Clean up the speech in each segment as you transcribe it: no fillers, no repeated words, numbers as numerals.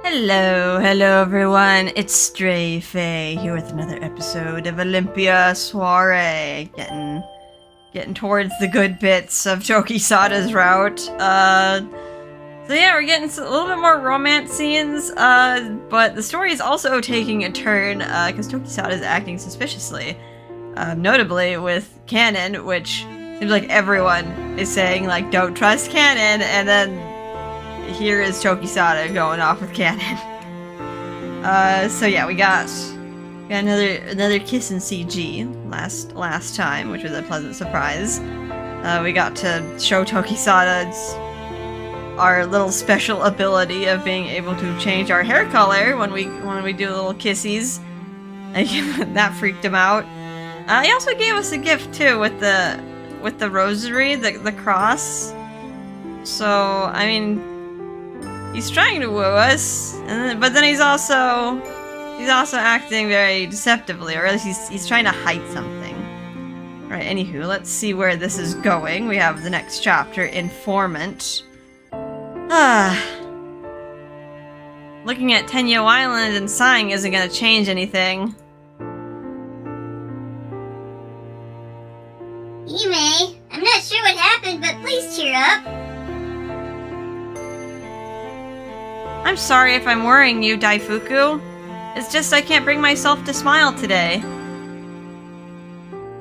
Hello everyone, it's Stray Faye here with another episode of Olympia Soiree. Getting towards the good bits of Tokisada's route. So yeah, we're getting a little bit more romance scenes, but the story is also taking a turn, because Tokisada is acting suspiciously. Notably with Canon, which seems like everyone is saying, like, don't trust Canon, and then here is Tokisada going off with Canon. So yeah, we got another kiss in CG last time, which was a pleasant surprise. We got to show Tokisada's our little special ability of being able to change our hair color when we do little kissies. That freaked him out. He also gave us a gift too with the rosary, the cross. So I mean, he's trying to woo us, but then he's also acting very deceptively, or at least he's trying to hide something. Right, anywho, let's see where this is going. We have the next chapter, Informant. Looking at Tenyo Island and sighing isn't gonna change anything. Yume, I'm not sure what happened, but please cheer up. I'm sorry if I'm worrying you, Daifuku. It's just I can't bring myself to smile today.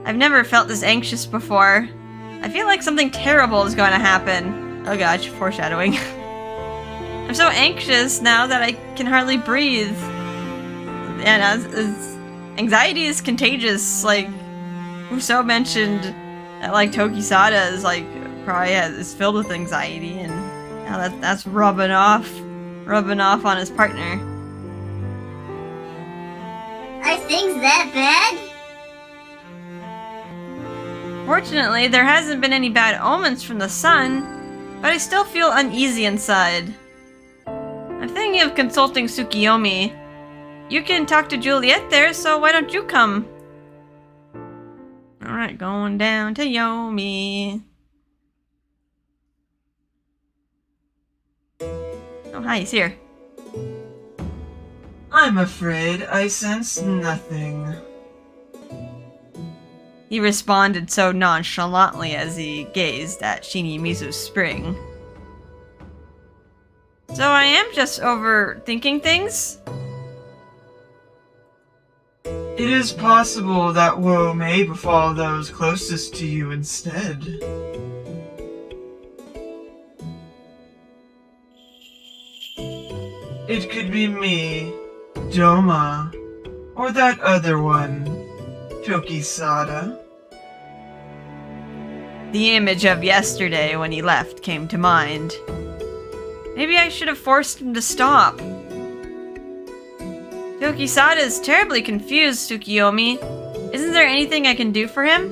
I've never felt this anxious before. I feel like something terrible is going to happen. Oh gosh, foreshadowing. I'm so anxious now that I can hardly breathe. And anxiety is contagious. Like, Uso mentioned that, like, Tokisada is, like, probably is filled with anxiety, and now that's rubbing off on his partner. Are things that bad? Fortunately, there hasn't been any bad omens from the sun, but I still feel uneasy inside. I'm thinking of consulting Tsukiyomi. You can talk to Juliet there, so why don't you come? Alright, going down to Yomi. Oh, hi, he's here. I'm afraid I sense nothing. He responded so nonchalantly as he gazed at Shinimizu's spring. So I am just overthinking things? It is possible that woe may befall those closest to you instead. It could be me, Doma, or that other one, Tokisada. The image of yesterday when he left came to mind. Maybe I should have forced him to stop. Tokisada is terribly confused, Tsukiyomi. Isn't there anything I can do for him?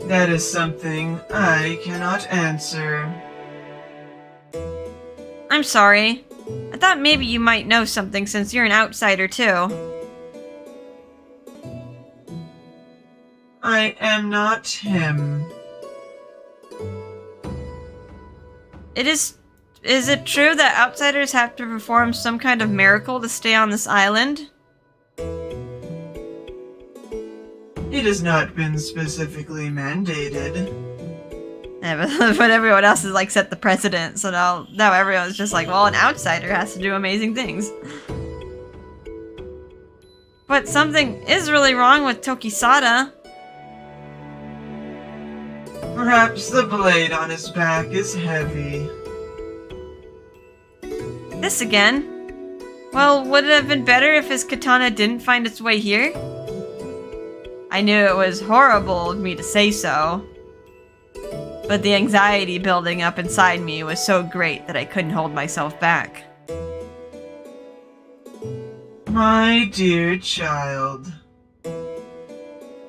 That is something I cannot answer. I'm sorry. I thought maybe you might know something since you're an outsider too. I am not him. Is it true that outsiders have to perform some kind of miracle to stay on this island? It has not been specifically mandated. Yeah, but everyone else has, like, set the precedent, so now everyone's just like, well, an outsider has to do amazing things. But something is really wrong with Tokisada. Perhaps the blade on his back is heavy. This again? Well, would it have been better if his katana didn't find its way here? I knew it was horrible of me to say so, but the anxiety building up inside me was so great that I couldn't hold myself back. My dear child.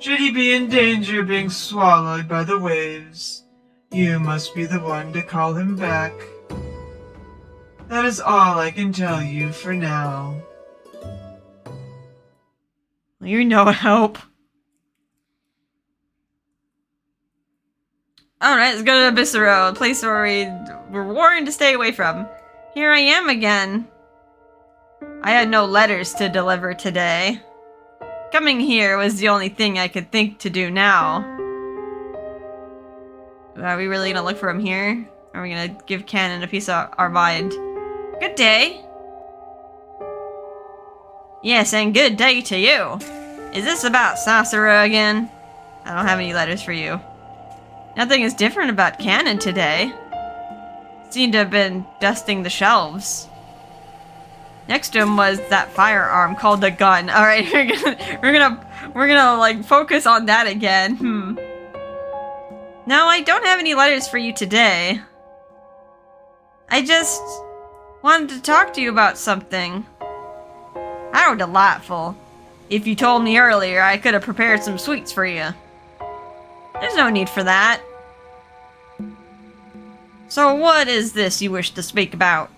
Should he be in danger of being swallowed by the waves, you must be the one to call him back. That is all I can tell you for now. You're no help. Alright, let's go to Abyssero, a place where we're warned to stay away from. Here I am again. I had no letters to deliver today. Coming here was the only thing I could think to do now. Are we really gonna look for him here? Or are we gonna give Canon a piece of our mind? Good day. Yes, and good day to you. Is this about Soiree again? I don't have any letters for you. Nothing is different about Canon today. Seemed to have been dusting the shelves. Next to him was that firearm called the gun. All right, we're gonna like focus on that again. No, I don't have any letters for you today. I just wanted to talk to you about something. How delightful. If you told me earlier, I could have prepared some sweets for you. There's no need for that. So what is this you wish to speak about?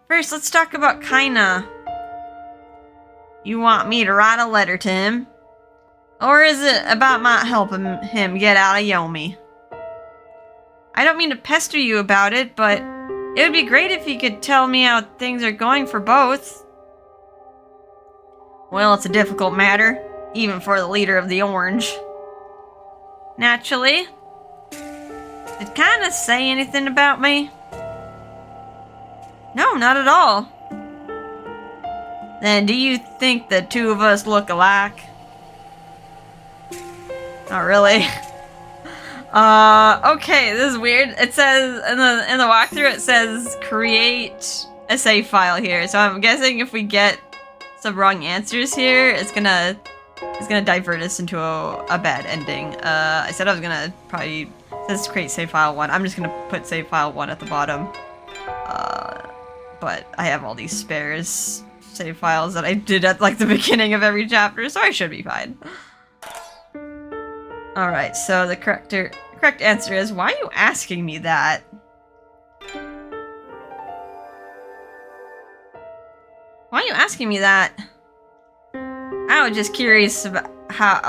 First, let's talk about Kaina. You want me to write a letter to him? Or is it about my helping him get out of Yomi? I don't mean to pester you about it, but it would be great if you could tell me how things are going for both. Well, it's a difficult matter, even for the leader of the Orange. Naturally. Did Kaina say anything about me? No, not at all. Then do you think the two of us look alike? Not really. Okay, this is weird. It says in the walkthrough it says create a save file here. So I'm guessing if we get some wrong answers here, it's gonna divert us into a bad ending. I said I was gonna probably it says create save file 1. I'm just gonna put save file 1 at the bottom. But I have all these spares save files that I did at like the beginning of every chapter, so I should be fine. Alright, so the correct answer is, why are you asking me that? Why are you asking me that? I was just curious about how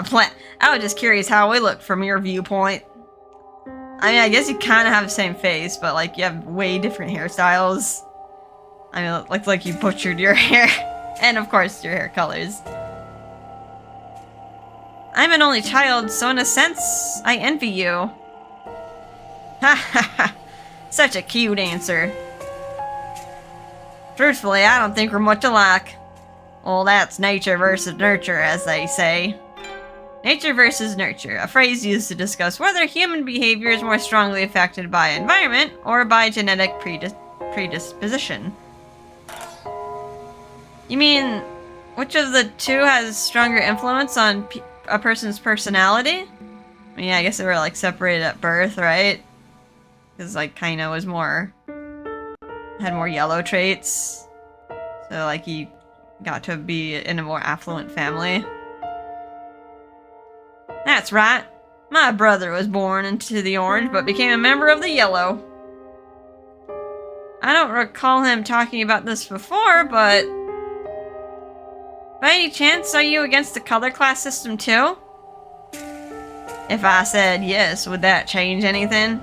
we look from your viewpoint. I mean, I guess you kind of have the same face, but like you have way different hairstyles. I mean, like you butchered your hair, and of course your hair colors. I'm an only child, so in a sense, I envy you. Ha ha ha! Such a cute answer. Truthfully, I don't think we're much alike. Well, that's nature versus nurture, as they say. Nature versus nurture, a phrase used to discuss whether human behavior is more strongly affected by environment or by genetic predisposition. You mean, which of the two has stronger influence on a person's personality? I mean, I guess they were like separated at birth, right? Because like Kaina was had more yellow traits. So like he got to be in a more affluent family. That's right. My brother was born into the orange, but became a member of the yellow. I don't recall him talking about this before, but... By any chance, are you against the color class system too? If I said yes, would that change anything?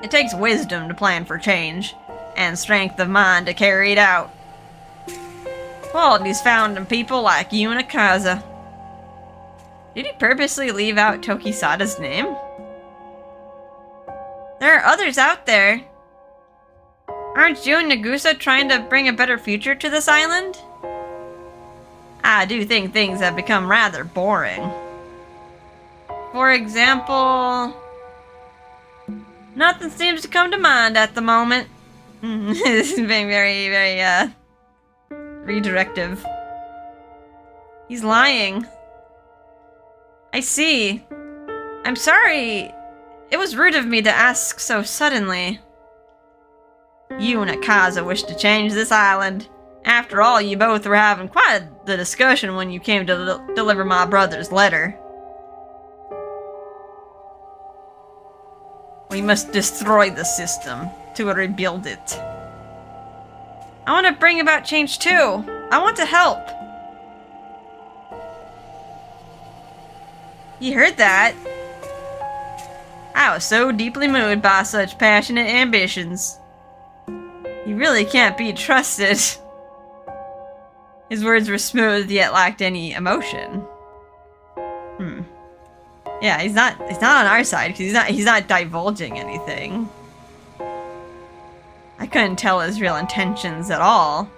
It takes wisdom to plan for change, and strength of mind to carry it out. Qualities found in people like you and Akaza. Did he purposely leave out Tokisada's name? There are others out there. Aren't you and Nagusa trying to bring a better future to this island? I do think things have become rather boring. For example... Nothing seems to come to mind at the moment. This is being very, very, redirective. He's lying. I see. I'm sorry. It was rude of me to ask so suddenly. You and Akaza wish to change this island. After all, you both were having quite the discussion when you came to deliver my brother's letter. We must destroy the system to rebuild it. I want to bring about change too. I want to help. He heard that. I was so deeply moved by such passionate ambitions. You really can't be trusted. His words were smooth, yet lacked any emotion. Yeah, he's not on our side, because he's not divulging anything. I couldn't tell his real intentions at all.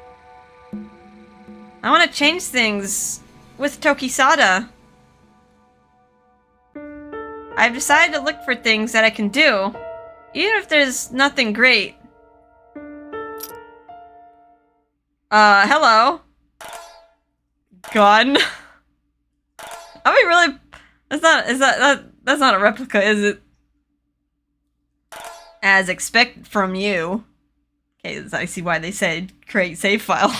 I want to change things with Tokisada. I've decided to look for things that I can do, even if there's nothing great. Hello? Gun? Are we really... That's not a replica, is it? As expected from you. Okay, I see why they said create save file.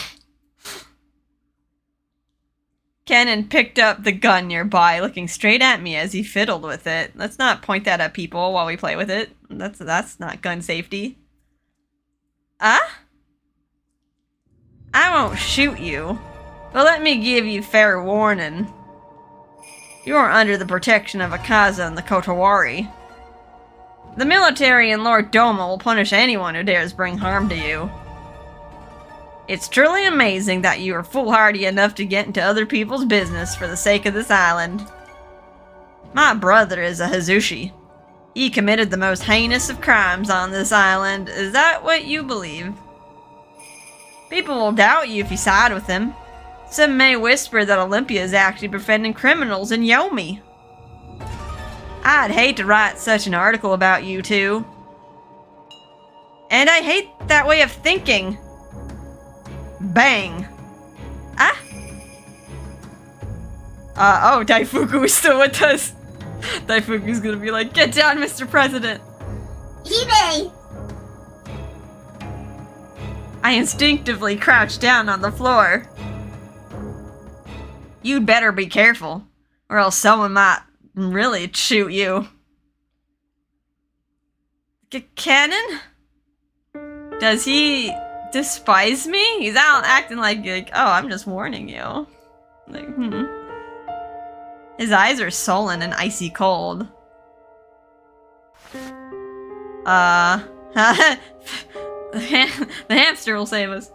Cannon picked up the gun nearby, looking straight at me as he fiddled with it. Let's not point that at people while we play with it. That's not gun safety. I won't shoot you, but let me give you fair warning. You are under the protection of Akaza and the Kotowari. The military and Lord Doma will punish anyone who dares bring harm to you. It's truly amazing that you are foolhardy enough to get into other people's business for the sake of this island. My brother is a Hazushi. He committed the most heinous of crimes on this island. Is that what you believe? People will doubt you if you side with him. Some may whisper that Olympia is actually befriending criminals in Yomi. I'd hate to write such an article about you two. And I hate that way of thinking. Bang. Oh, Daifuku is still with us. Daifuku's gonna be like, get down, Mr. President. Hime! I instinctively crouched down on the floor. You'd better be careful, or else someone might really shoot you. Cannon? Does he despise me? He's out acting like, oh, I'm just warning you. Like, His eyes are sullen and icy cold. The hamster will save us.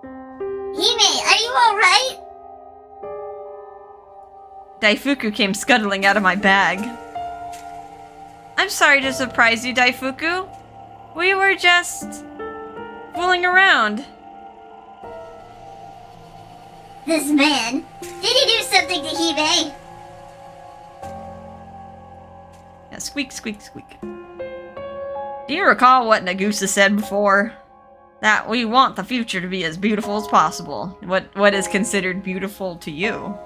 Hime, are you alright? Daifuku came scuttling out of my bag. I'm sorry to surprise you, Daifuku. We were just fooling around. This man, did he do something to Hime? Yeah, squeak, squeak, squeak. Do you recall what Nagusa said before? That we want the future to be as beautiful as possible. What is considered beautiful to you?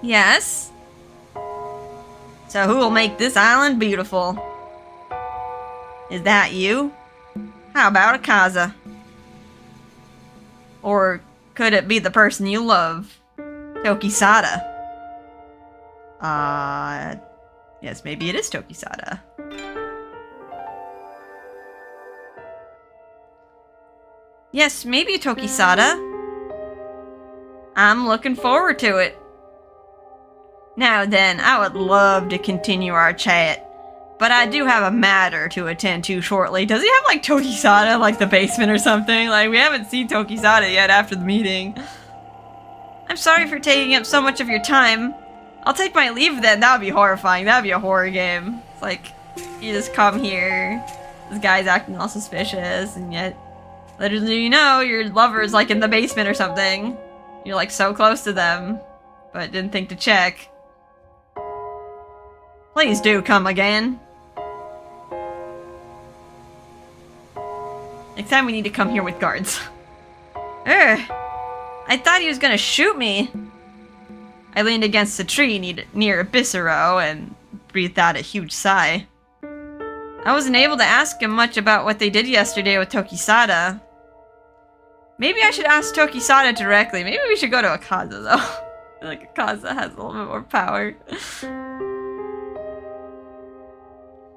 Yes. So who will make this island beautiful? Is that you? How about Akaza? Or could it be the person you love? Tokisada? Yes, maybe it is Tokisada. Yes, maybe Tokisada. I'm looking forward to it. Now then, I would love to continue our chat, but I do have a matter to attend to shortly. Does he have, like, Tokisada in, like, the basement or something? Like, we haven't seen Tokisada yet after the meeting. I'm sorry for taking up so much of your time. I'll take my leave then. That would be horrifying. That would be a horror game. It's like, you just come here, this guy's acting all suspicious, and yet, literally, you know, your lover's, like, in the basement or something. You're, like, so close to them, but didn't think to check. Please do come again. Next time we need to come here with guards. Ugh. I thought he was gonna shoot me. I leaned against a tree near Abyssero and breathed out a huge sigh. I wasn't able to ask him much about what they did yesterday with Tokisada. Maybe I should ask Tokisada directly. Maybe we should go to Akaza though. I feel like Akaza has a little bit more power.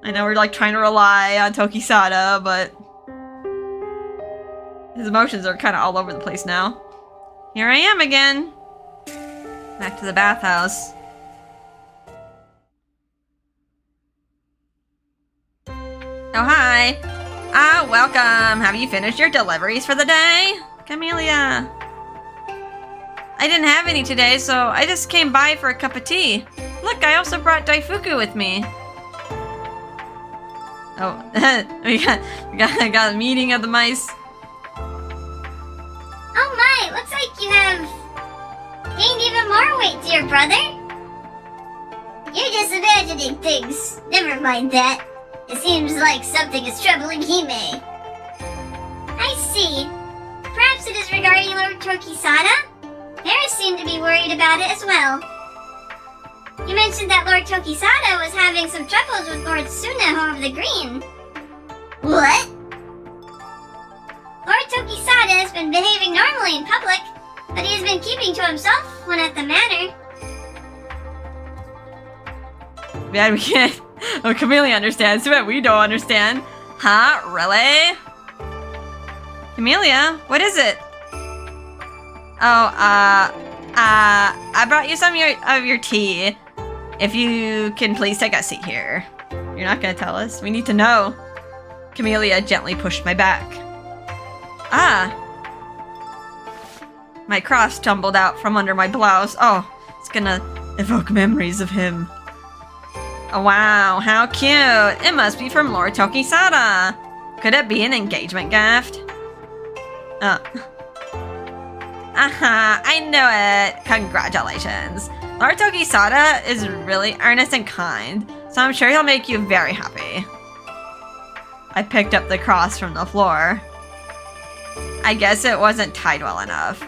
I know we're like trying to rely on Tokisada, but his emotions are kind of all over the place now. Here I am again. Back to the bathhouse. Oh, hi. Ah, welcome. Have you finished your deliveries for the day? Camellia. I didn't have any today, so I just came by for a cup of tea. Look, I also brought Daifuku with me. Oh, we got a meeting of the mice. Oh my, looks like you have gained even more weight, dear brother. You're just imagining things. Never mind that. It seems like something is troubling Hime. I see. Perhaps it is regarding Lord Tokisada? Parents seem to be worried about it as well. You mentioned that Lord Tokisada was having some troubles with Lord Suneho of the Green. What? Lord Tokisada has been behaving normally in public, but he has been keeping to himself when at the manor. Man, we can't. Oh, Camellia understands, but we don't understand. Huh? Really? Camellia, what is it? Oh, I brought you some of your tea. If you can please take a seat here. You're not gonna tell us? We need to know. Camellia gently pushed my back. Ah. My cross tumbled out from under my blouse. Oh, it's gonna evoke memories of him. Oh, wow, how cute. It must be from Lord Tokisada. Could it be an engagement gift? I know it. Congratulations. Lord Tokisada is really earnest and kind, so I'm sure he'll make you very happy. I picked up the cross from the floor. I guess it wasn't tied well enough.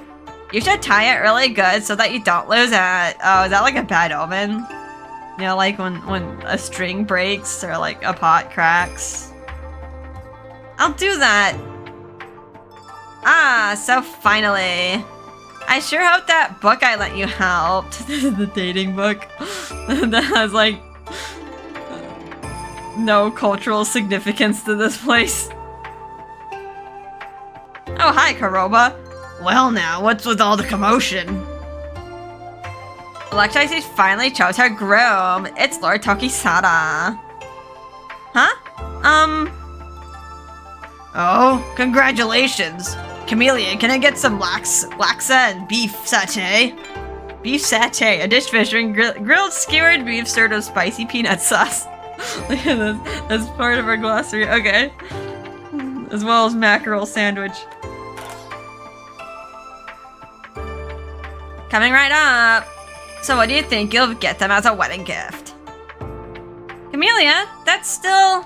You should tie it really good so that you don't lose it. Oh, is that like a bad omen? You know, like when a string breaks or like a pot cracks. I'll do that. Ah, so finally. I sure hope that book I lent you helped. The dating book. That has like no cultural significance to this place. Oh, hi, Karoba. Well now, what's with all the commotion? Electricity finally chose her groom. It's Lord Tokisada. Huh? Oh, congratulations. Camellia, can I get some laksa and beef satay? Beef satay, a dish featuring grilled skewered beef served with spicy peanut sauce. Look at this. That's part of our glossary. Okay. As well as mackerel sandwich. Coming right up. So what do you think you'll get them as a wedding gift? Camellia, that's still...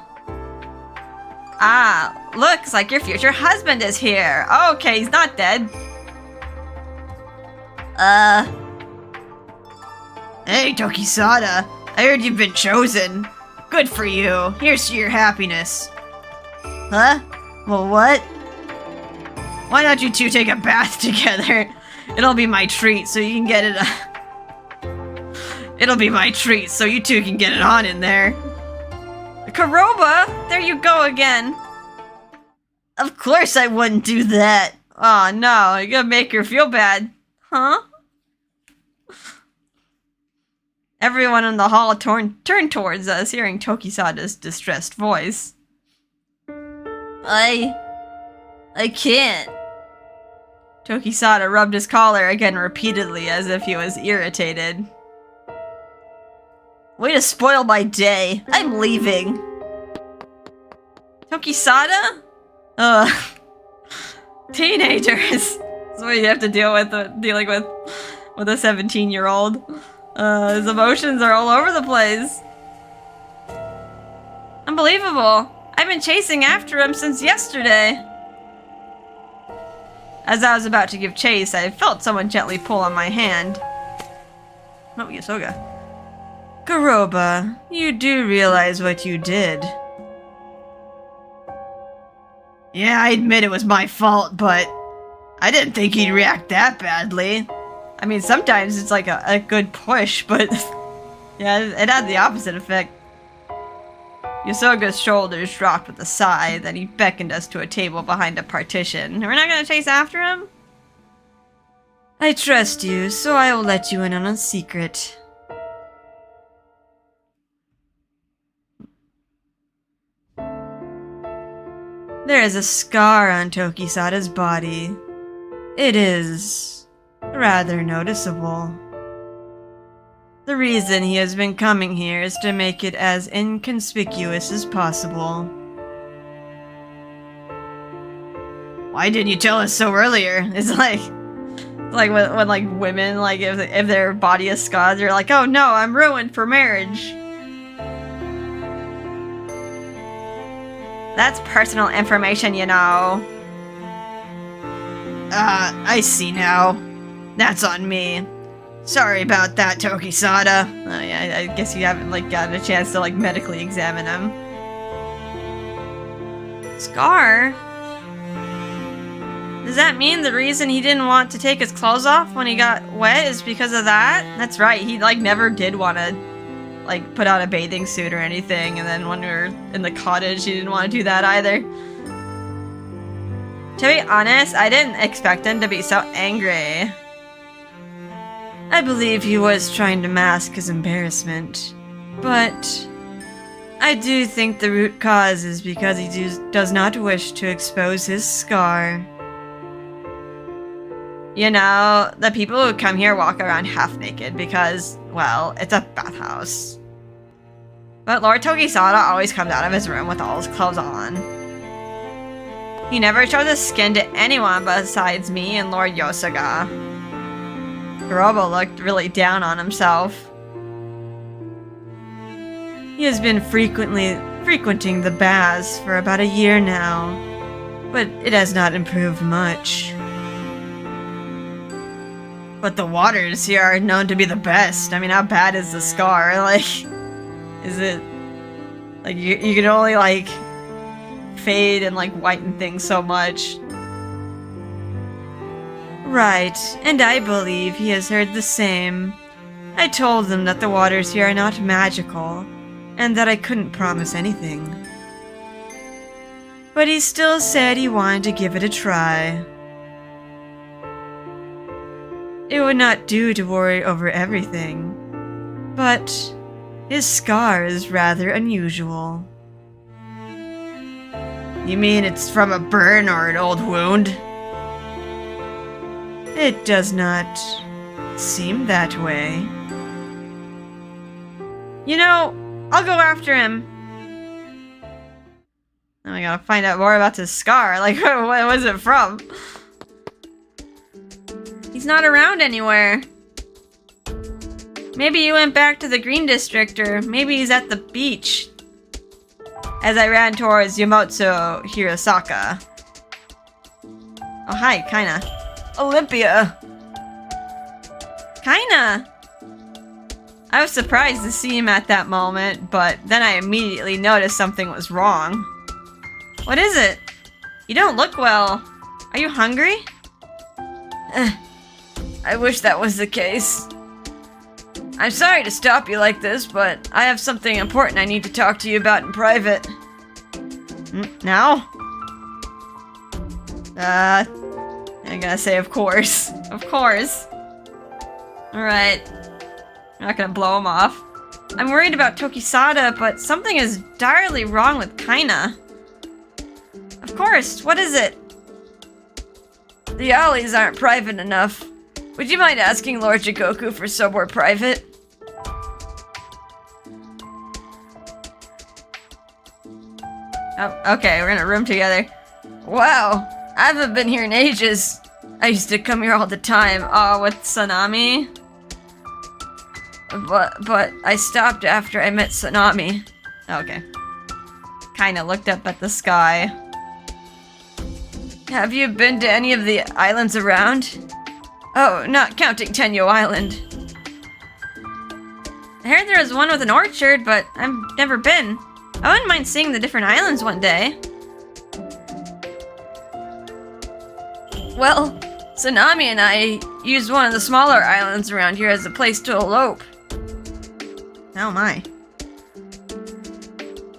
Ah, looks like your future husband is here. Okay, he's not dead. Hey, Tokisada. I heard you've been chosen. Good for you. Here's to your happiness. Huh? Well, what? Why don't you two take a bath together? It'll be my treat so you can get it... It'll be my treat so you two can get it on in there. Karoba! There you go again. Of course I wouldn't do that. Oh no, you're gonna make her feel bad. Huh? Everyone in the hall turned towards us, hearing Tokisada's distressed voice. I can't. Tokisada rubbed his collar again repeatedly as if he was irritated. Way to spoil my day. I'm leaving. Tokisada? Teenagers. That's what you have to deal with dealing with a 17-year-old. His emotions are all over the place. Unbelievable. I've been chasing after him since yesterday. As I was about to give chase, I felt someone gently pull on my hand. Oh, Yasoga. Karoba, you do realize what you did. Yeah, I admit it was my fault, but I didn't think he'd react that badly. I mean, sometimes it's like a good push, but yeah, it had the opposite effect. Yasoga's shoulders dropped with a sigh, then he beckoned us to a table behind a partition. We're not gonna chase after him? I trust you, so I will let you in on a secret. There is a scar on Tokisada's body. It is rather noticeable. The reason he has been coming here is to make it as inconspicuous as possible. Why didn't you tell us so earlier? It's like when like women, like if their body is scarred, they're like, oh no, I'm ruined for marriage. That's personal information, you know. I see now. That's on me. Sorry about that, Tokisada. Oh yeah, I guess you haven't like gotten a chance to like medically examine him. Scar? Does that mean the reason he didn't want to take his clothes off when he got wet is because of that? That's right, he like never did want to like put on a bathing suit or anything, and then when we were in the cottage he didn't want to do that either. To be honest, I didn't expect him to be so angry. I believe he was trying to mask his embarrassment, but I do think the root cause is because he does not wish to expose his scar. You know, the people who come here walk around half naked because, well, it's a bathhouse. But Lord Tokisada always comes out of his room with all his clothes on. He never shows his skin to anyone besides me and Lord Yosuga. Kurobo looked really down on himself. He has been frequenting the baths for about a year now, but it has not improved much. But the waters here are known to be the best. I mean, how bad is the scar? Like, is it... like, you can only, like, fade and, like, whiten things so much. Right, and I believe he has heard the same. I told him that the waters here are not magical, and that I couldn't promise anything. But he still said he wanted to give it a try. It would not do to worry over everything, but his scar is rather unusual. You mean it's from a burn or an old wound? It does not seem that way. You know, I'll go after him. Now I gotta find out more about this scar. Like, what was it from? He's not around anywhere. Maybe he went back to the Green District, or maybe he's at the beach. As I ran towards Yamotsu Hirosaka. Oh, hi, Kaina. Olympia! Kaina! I was surprised to see him at that moment, but then I immediately noticed something was wrong. What is it? You don't look well. Are you hungry? I wish that was the case. I'm sorry to stop you like this, but I have something important I need to talk to you about in private. Now? I gotta say, of course. Of course. Alright. I'm not gonna blow him off. I'm worried about Tokisada, but something is direly wrong with Kaina. Of course, what is it? The alleys aren't private enough. Would you mind asking Lord Jigoku for somewhere private? Oh, okay, we're in a room together. Wow, I haven't been here in ages. I used to come here all the time, with Sanami. But I stopped after I met Sanami. Okay. Kinda looked up at the sky. Have you been to any of the islands around? Oh, not counting Tenyo Island. I heard there was one with an orchard, but I've never been. I wouldn't mind seeing the different islands one day. Well, Sanami and I used one of the smaller islands around here as a place to elope. Oh my.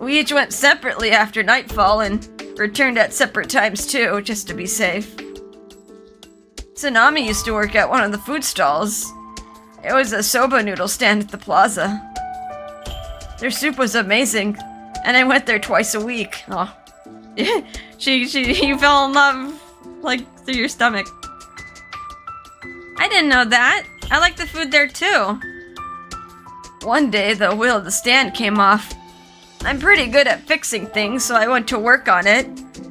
We each went separately after nightfall and returned at separate times too, just to be safe. Sanami used to work at one of the food stalls. It was a soba noodle stand at the plaza. Their soup was amazing, and I went there twice a week. Oh, you fell in love, like, through your stomach. I didn't know that. I like the food there too. One day, the wheel of the stand came off. I'm pretty good at fixing things, so I went to work on it.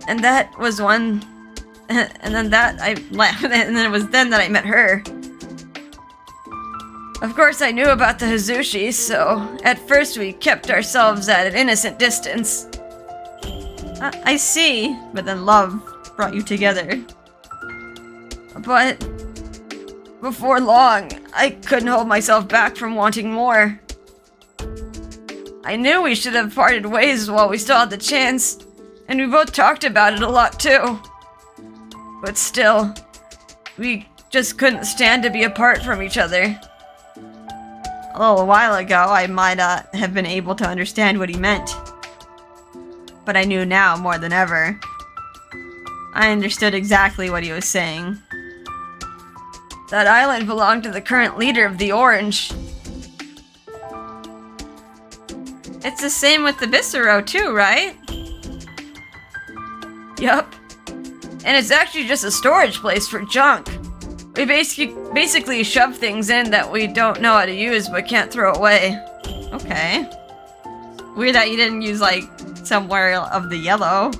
And that was one... And then it was then that I met her. Of course, I knew about the Hazushi, so at first we kept ourselves at an innocent distance. I see, but then love brought you together. But before long, I couldn't hold myself back from wanting more. I knew we should have parted ways while we still had the chance, and we both talked about it a lot too. But still, we just couldn't stand to be apart from each other. A little while ago, I might have been able to understand what he meant. But I knew now more than ever. I understood exactly what he was saying. That island belonged to the current leader of the Orange. It's the same with the Bissero too, right? Yup. And it's actually just a storage place for junk. We basically shove things in that we don't know how to use but can't throw away. Okay. Weird that you didn't use, like, somewhere of the yellow.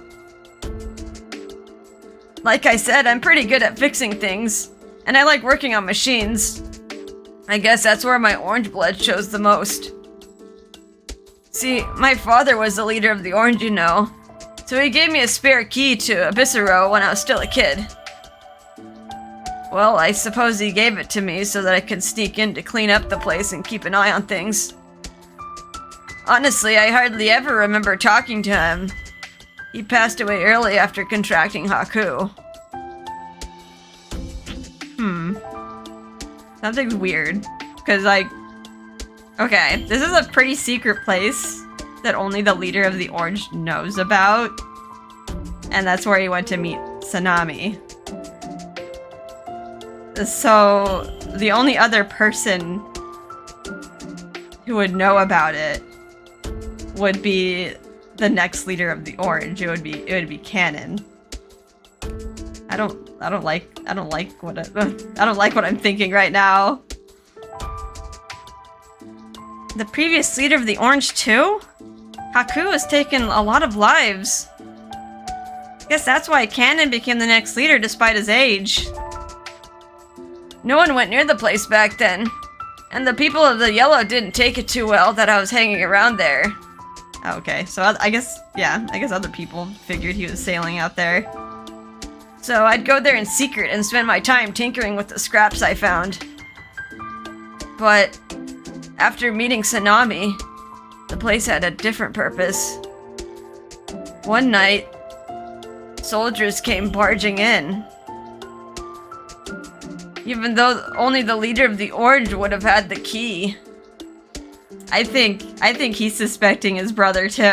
Like I said, I'm pretty good at fixing things. And I like working on machines. I guess that's where my orange blood shows the most. See, my father was the leader of the Orange, you know. So he gave me a spare key to Abyssero when I was still a kid. Well, I suppose he gave it to me so that I could sneak in to clean up the place and keep an eye on things. Honestly, I hardly ever remember talking to him. He passed away early after contracting Haku. Something's weird. Because, like... Okay, this is a pretty secret place that only the leader of the Orange knows about. And that's where he went to meet Sanami. So, the only other person who would know about it would be the next leader of the Orange. It would be Canon. I don't like what I'm thinking right now. The previous leader of the Orange too? Haku has taken a lot of lives. Guess that's why Canon became the next leader despite his age. No one went near the place back then, and the people of the Yellow didn't take it too well that I was hanging around there. Okay, so I guess other people figured he was sailing out there. So I'd go there in secret and spend my time tinkering with the scraps I found. But after meeting Sanami, the place had a different purpose. One night, soldiers came barging in. Even though only the leader of the Orange would have had the key. I think he's suspecting his brother too.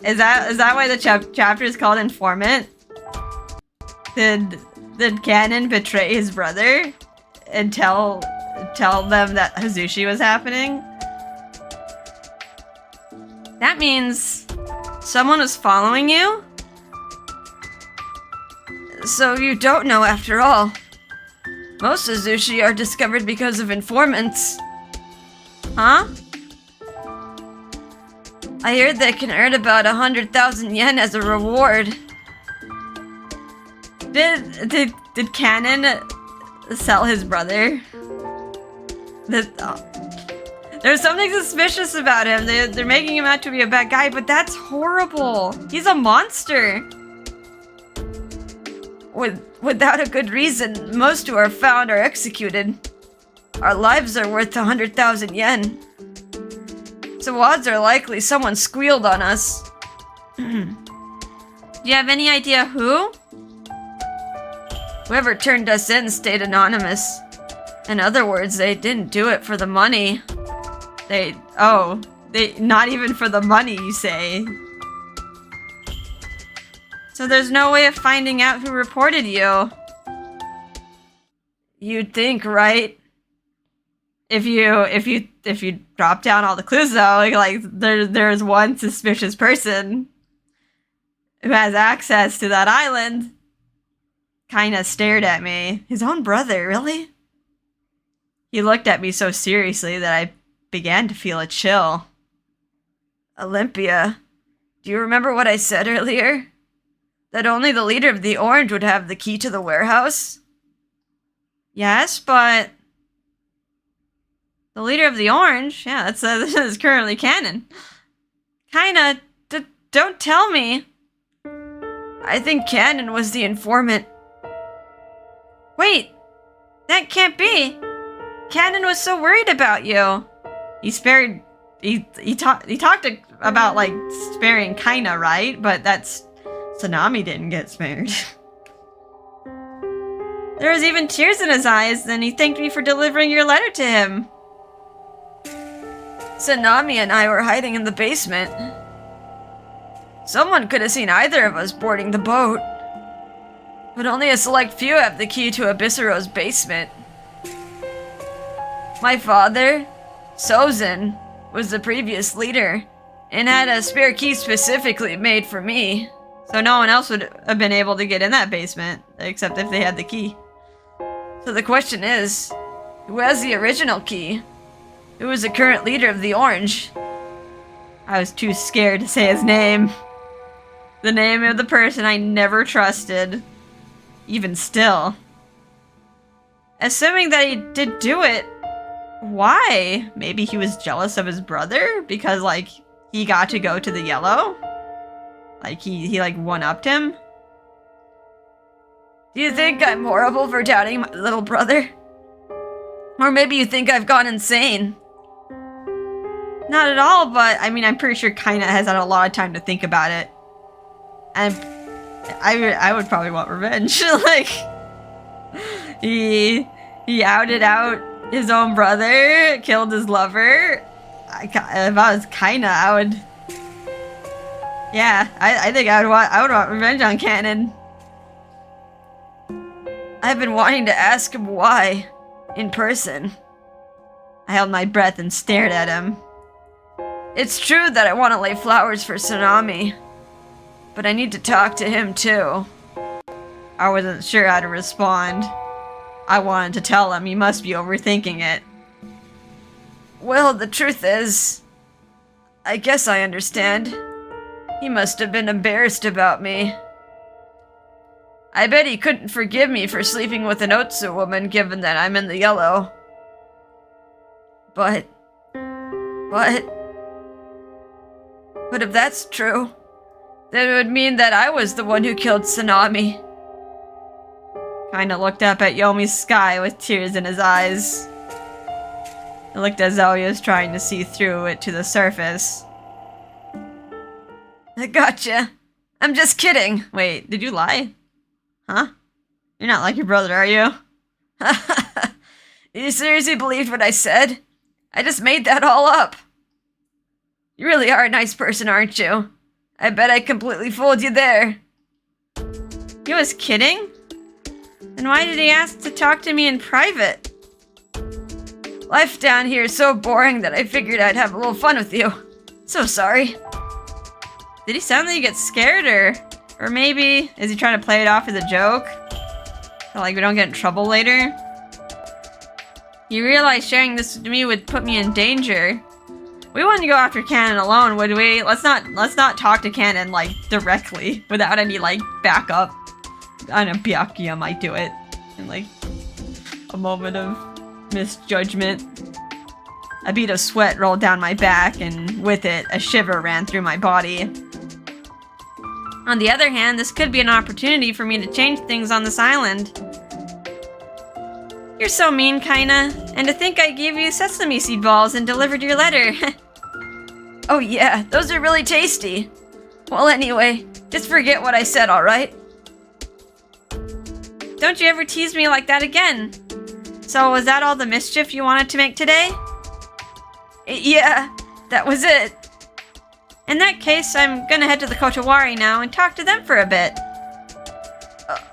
Is that why the chapter is called Informant? Did Canon betray his brother and tell them that Hazushi was happening? That means someone was following you? So you don't know after all. Most Hazushi are discovered because of informants. Huh? I heard they can earn about 100,000 yen as a reward. Did Canon sell his brother? There's something suspicious about him. They're making him out to be a bad guy, but that's horrible. He's a monster. Without a good reason, most who are found are executed. Our lives are worth 100,000 yen. So odds are likely someone squealed on us. Do you have any idea who? Whoever turned us in stayed anonymous. In other words, they didn't do it for the money. They not even for the money, you say? So there's no way of finding out who reported you. You'd think, right? if you drop down all the clues though, like there's one suspicious person who has access to that island. Kaina stared at me. His own brother, really? He looked at me so seriously that I began to feel a chill. Olympia, do you remember what I said earlier? That only the leader of the Orange would have the key to the warehouse? Yes, but... The leader of the Orange? Yeah, this is currently canon. Kaina, don't tell me. I think Canon was the informant. Wait, that can't be. Canon was so worried about you. He talked about like sparing Kaina, right? But that's Tsunami didn't get spared. There was even tears in his eyes, and he thanked me for delivering your letter to him. Tsunami and I were hiding in the basement. Someone could have seen either of us boarding the boat. But only a select few have the key to Abyssero's basement. My father, Sozin, was the previous leader, and had a spare key specifically made for me. So no one else would have been able to get in that basement, except if they had the key. So the question is, who has the original key? Who is the current leader of the Orange? I was too scared to say his name. The name of the person I never trusted. Even still. Assuming that he did do it, why? Maybe he was jealous of his brother? Because, like, he got to go to the Yellow? Like, he like, one-upped him? Do you think I'm horrible for doubting my little brother? Or maybe you think I've gone insane? Not at all, but, I mean, I'm pretty sure Kaina has had a lot of time to think about it. And I would probably want revenge. Like, he outed out his own brother, killed his lover. If I was Kaina, I would... Yeah, I think I would want revenge on Canon. I've been wanting to ask him why, in person. I held my breath and stared at him. It's true that I want to lay flowers for Tsunami, but I need to talk to him too. I wasn't sure how to respond. I wanted to tell him he must be overthinking it. Well, the truth is, I guess I understand. He must have been embarrassed about me. I bet he couldn't forgive me for sleeping with an Otsu woman given that I'm in the Yellow. But if that's true, then it would mean that I was the one who killed Tsunami. Kaina looked up at Yomi's sky with tears in his eyes. It looked as though he was trying to see through it to the surface. I gotcha. I'm just kidding. Wait, did you lie? Huh? You're not like your brother, are you? You seriously believed what I said? I just made that all up. You really are a nice person, aren't you? I bet I completely fooled you there. He was kidding? Then why did he ask to talk to me in private? Life down here is so boring that I figured I'd have a little fun with you. So sorry. Did he sound like he gets scared, or maybe is he trying to play it off as a joke? So like we don't get in trouble later? You realize sharing this with me would put me in danger. We wouldn't go after Canon alone, would we? Let's not talk to Canon like directly without any like backup. I know Byakuya might do it in like a moment of misjudgment. A bead of sweat rolled down my back, and with it, a shiver ran through my body. On the other hand, this could be an opportunity for me to change things on this island. You're so mean, Kaina. And to think I gave you sesame seed balls and delivered your letter. Oh yeah, those are really tasty. Well anyway, just forget what I said, alright? Don't you ever tease me like that again. So was that all the mischief you wanted to make today? Yeah, that was it. In that case, I'm gonna head to the Kotowari now and talk to them for a bit.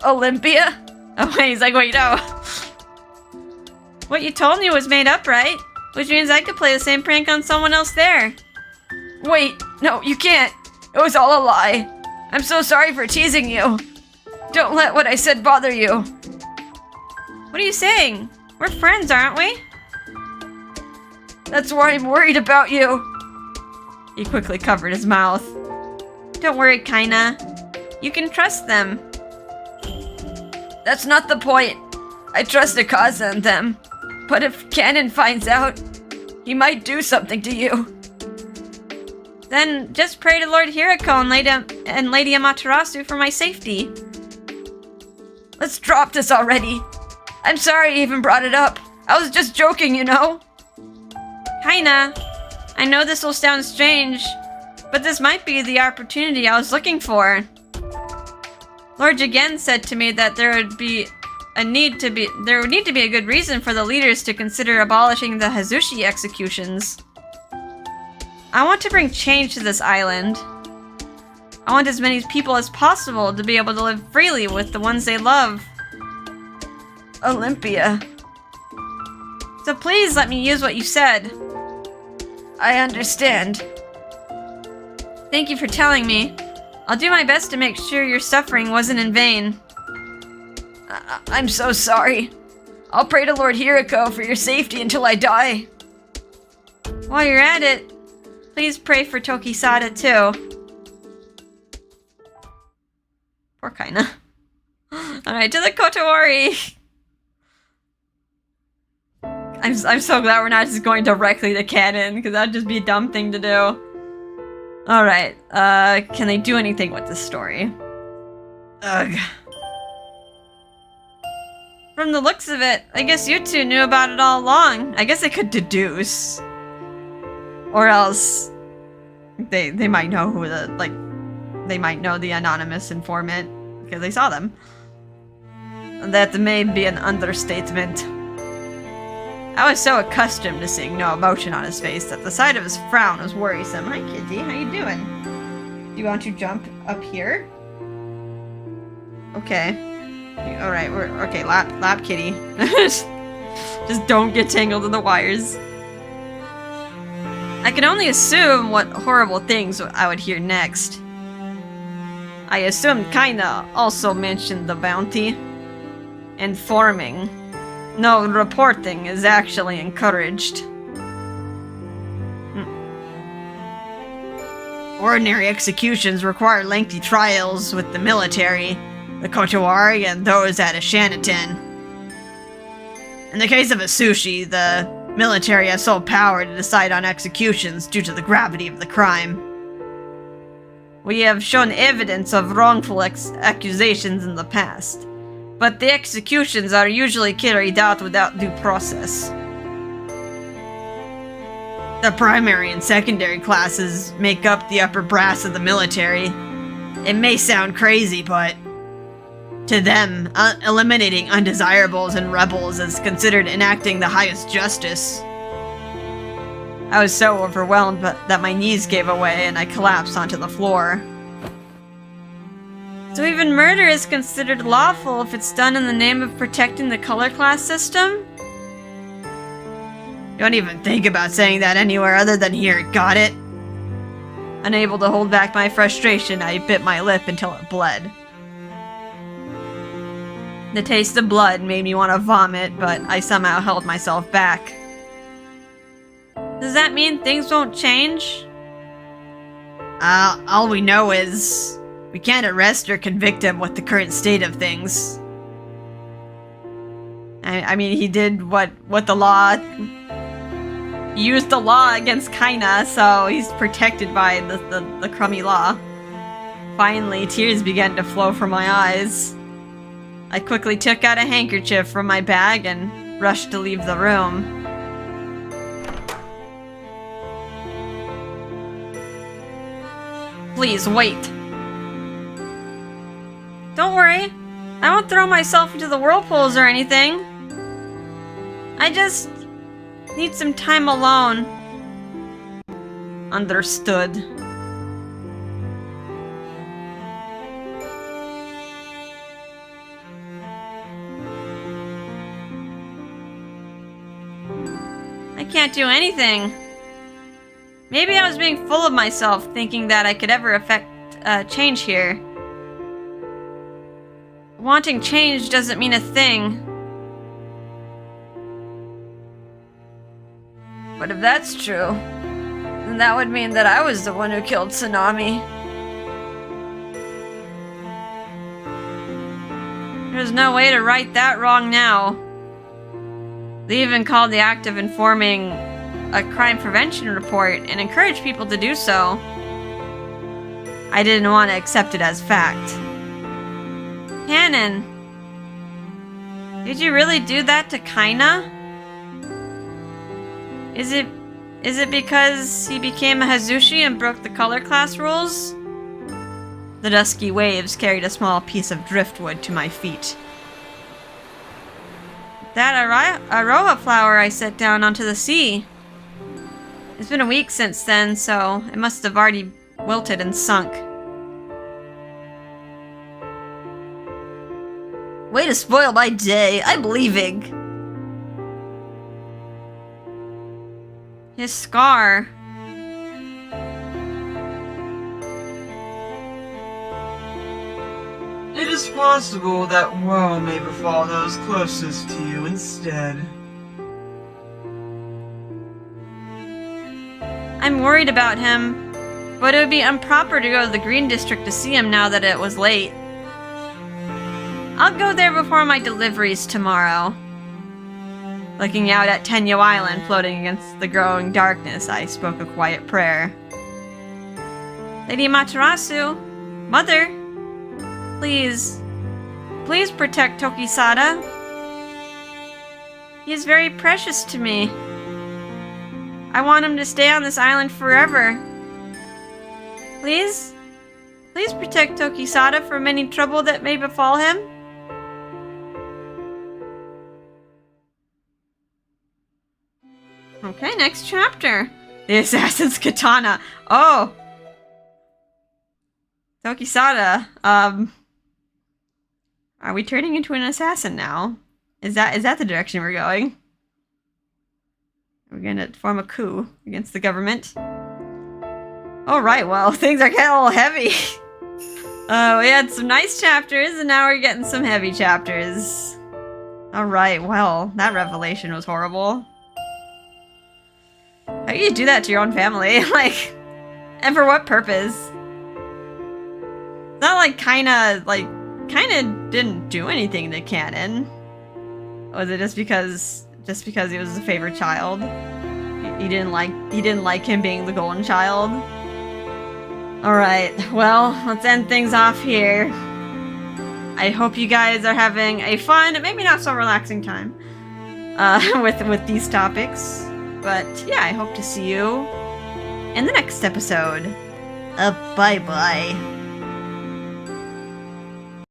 Olympia? Oh wait, he's like, wait, no. What you told me was made up, right? Which means I could play the same prank on someone else there. Wait, no, you can't. It was all a lie. I'm so sorry for teasing you. Don't let what I said bother you. What are you saying? We're friends, aren't we? That's why I'm worried about you. He quickly covered his mouth. Don't worry, Kaina. You can trust them. That's not the point. I trust Akaza and them. But if Canon finds out, he might do something to you. Then just pray to Lord Hirako and Lady Amaterasu for my safety. Let's drop this already. I'm sorry I even brought it up. I was just joking, you know? Kaina, I know this will sound strange, but this might be the opportunity I was looking for. Lord Jigen said to me that there would need to be a good reason for the leaders to consider abolishing the Hazushi executions. I want to bring change to this island. I want as many people as possible to be able to live freely with the ones they love. Olympia. So please let me use what you said. I understand. Thank you for telling me. I'll do my best to make sure your suffering wasn't in vain. I'm so sorry. I'll pray to Lord Hirako for your safety until I die. While you're at it, please pray for Tokisada too. Poor Kaina. Alright, to the Kotowari. I'm so glad we're not just going directly to canon, because that'd just be a dumb thing to do. Alright, can they do anything with this story? Ugh. From the looks of it, I guess you two knew about it all along. I guess they could deduce. Or else they might know who they might know the anonymous informant because they saw them. That may be an understatement. I was so accustomed to seeing no emotion on his face that the sight of his frown was worrisome. Hi, Kitty. How you doing? Do you want to jump up here? Okay. Alright, okay, lap kitty. Just don't get tangled in the wires. I can only assume what horrible things I would hear next. I assumed Kaina also mentioned the bounty. Informing. No, reporting is actually encouraged. Ordinary executions require lengthy trials with the military, the Kotowari, and those at Ashanaten. In the case of Asushi, the military has sole power to decide on executions due to the gravity of the crime. We have shown evidence of wrongful accusations in the past, but the executions are usually carried out without due process. The primary and secondary classes make up the upper brass of the military. It may sound crazy, but to them, eliminating undesirables and rebels is considered enacting the highest justice. I was so overwhelmed that my knees gave away and I collapsed onto the floor. So even murder is considered lawful if it's done in the name of protecting the color class system? Don't even think about saying that anywhere other than here, got it? Unable to hold back my frustration, I bit my lip until it bled. The taste of blood made me want to vomit, but I somehow held myself back. Does that mean things won't change? All we know is we can't arrest or convict him with the current state of things. I mean, he did what the law... He used the law against Kaina, so he's protected by the crummy law. Finally, tears began to flow from my eyes. I quickly took out a handkerchief from my bag and rushed to leave the room. Please, wait. Don't worry. I won't throw myself into the whirlpools or anything. I just need some time alone. Understood. can't do anything. Maybe I was being full of myself, thinking that I could ever affect change here. Wanting change doesn't mean a thing. But if that's true, then that would mean that I was the one who killed Tsunami. There's no way to right that wrong now. They even called the act of informing a crime prevention report and encouraged people to do so. I didn't want to accept it as fact. Hannon, did you really do that to Kaina? Is it because he became a Hazushi and broke the color class rules? The dusky waves carried a small piece of driftwood to my feet. That aroha flower I set down onto the sea. It's been a week since then, so it must have already wilted and sunk. Way to spoil my day. I'm leaving. His scar. It is possible that woe may befall those closest to you instead. I'm worried about him, but it would be improper to go to the Green District to see him now that it was late. I'll go there before my deliveries tomorrow. Looking out at Tenyo Island floating against the growing darkness, I spoke a quiet prayer. Lady Materasu, Mother, please protect Tokisada. He is very precious to me. I want him to stay on this island forever. Please protect Tokisada from any trouble that may befall him. Okay, next chapter. The Assassin's Katana. Oh! Tokisada, are we turning into an assassin now? Is that the direction we're going? We're gonna form a coup against the government. Alright, well, things are getting a little heavy. We had some nice chapters, and now we're getting some heavy chapters. Alright, well, that revelation was horrible. How do you do that to your own family? Like, and for what purpose? It's not like Kaina didn't do anything to Canon. Was it just because he was a favorite child? He didn't like him being the golden child? Alright, well, let's end things off here. I hope you guys are having a fun, maybe not so relaxing time with these topics. But yeah, I hope to see you in the next episode. Bye-bye.